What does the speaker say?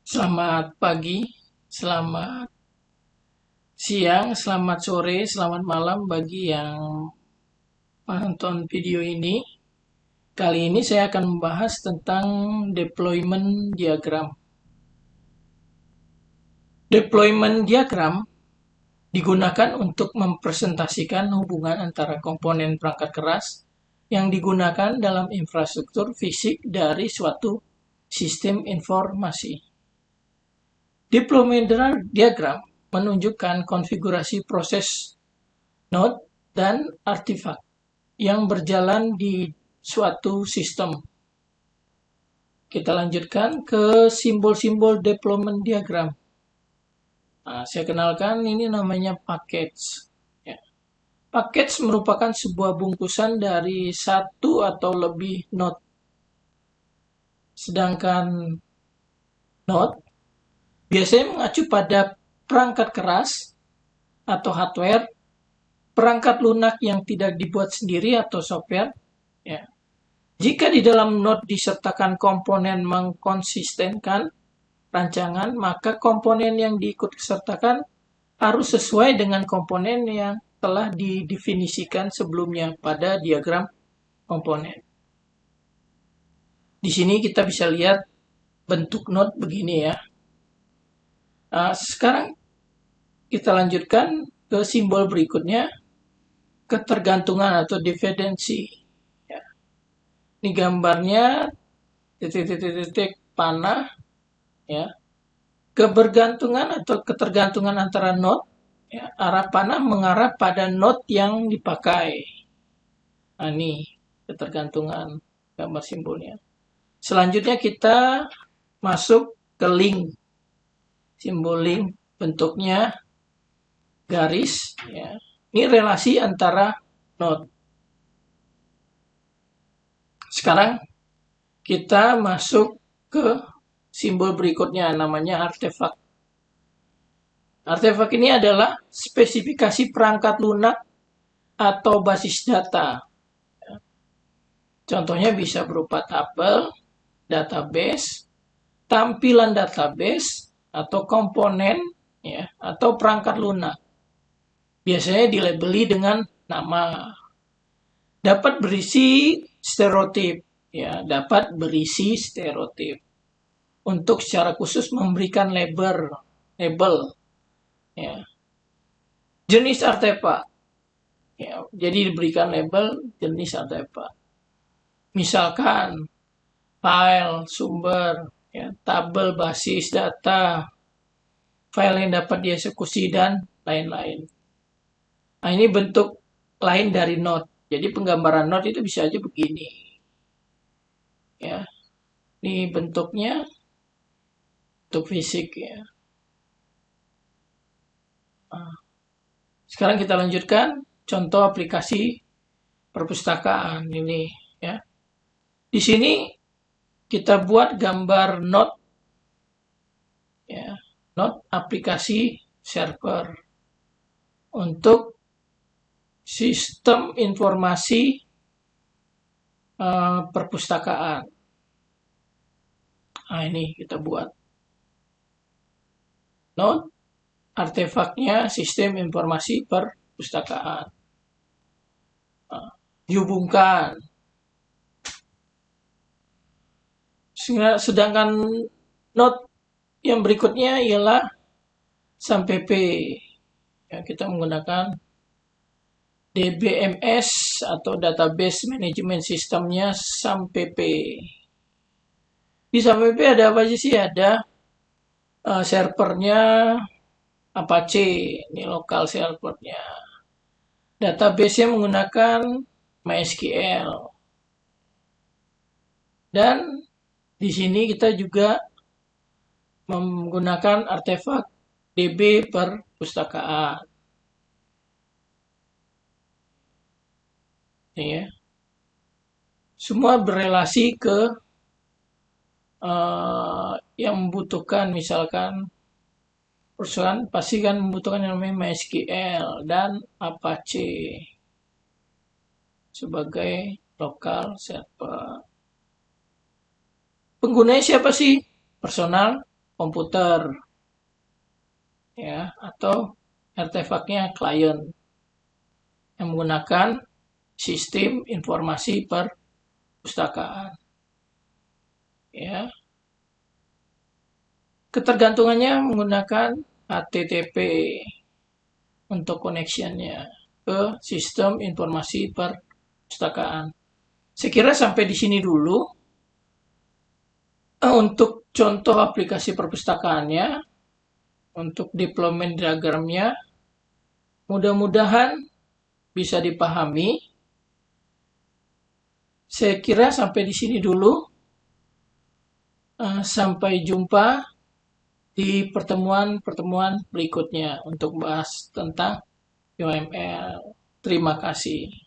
Selamat pagi, selamat siang, selamat sore, selamat malam bagi yang menonton video ini. Kali ini saya akan membahas tentang deployment diagram. Deployment diagram digunakan untuk mempresentasikan hubungan antara komponen perangkat keras yang digunakan dalam infrastruktur fisik dari suatu sistem informasi. Deployment diagram menunjukkan konfigurasi proses node dan artefak yang berjalan di suatu sistem. Kita lanjutkan ke simbol-simbol deployment diagram. Nah, saya kenalkan ini namanya package. Ya. Package merupakan sebuah bungkusan dari satu atau lebih node. Sedangkan node biasanya mengacu pada perangkat keras atau hardware, perangkat lunak yang tidak dibuat sendiri atau software. Ya. Jika di dalam node disertakan komponen mengkonsistenkan rancangan, maka komponen yang diikut sertakan harus sesuai dengan komponen yang telah didefinisikan sebelumnya pada diagram komponen. Di sini kita bisa lihat bentuk node begini ya. Nah, sekarang kita lanjutkan ke simbol berikutnya, ketergantungan atau dependensi. Ya. Ini gambarnya titik-titik panah, ya. Kebergantungan atau ketergantungan antara node, ya, arah panah mengarah pada node yang dipakai. Nah, ini ketergantungan gambar simbolnya. Selanjutnya kita masuk ke link. Simbol link bentuknya garis. Ya. Ini relasi antara node. Sekarang kita masuk ke simbol berikutnya, namanya artefak. Artefak ini adalah spesifikasi perangkat lunak atau basis data. Contohnya bisa berupa tabel, database, tampilan database, atau komponen, ya, atau perangkat lunak. Biasanya dilabeli dengan nama. Dapat berisi stereotip, ya, dapat berisi stereotip. Untuk secara khusus memberikan label, ya. Jenis artefak, ya, jadi diberikan label jenis artefak. Misalkan file, sumber, ya, tabel basis data, file yang dapat dieksekusi, dan lain-lain. Nah, ini bentuk lain dari node. Jadi penggambaran node itu bisa aja begini. Ya, ini bentuknya untuk fisik ya. Nah, sekarang kita lanjutkan contoh aplikasi perpustakaan ini ya. Di sini kita buat gambar node ya, node aplikasi server untuk sistem informasi perpustakaan. Nah, ini kita buat node artefaknya sistem informasi perpustakaan. Nah, dihubungkan. Sedangkan node yang berikutnya ialah SAMPP. Ya, kita menggunakan DBMS atau Database Management Systemnya SAMPP. Di SAMPP ada apa aja sih? Ada servernya Apache, ini lokal servernya. Database-nya menggunakan MySQL. Dan di sini kita juga menggunakan artefak DB perpustakaan. Ini ya. Semua berrelasi ke yang membutuhkan, misalkan perusahaan pasti kan membutuhkan yang namanya MySQL dan Apache sebagai lokal server. Penggunanya siapa sih? Personal komputer, ya, atau artefaknya klien yang menggunakan sistem informasi perpustakaan. Ya, ketergantungannya menggunakan HTTP untuk connection-nya ke sistem informasi perpustakaan. Saya kira sampai di sini dulu untuk contoh aplikasi perpustakaannya, untuk deployment diagramnya, mudah-mudahan bisa dipahami. Saya kira sampai di sini dulu. Sampai jumpa di pertemuan-pertemuan berikutnya untuk bahas tentang UML. Terima kasih.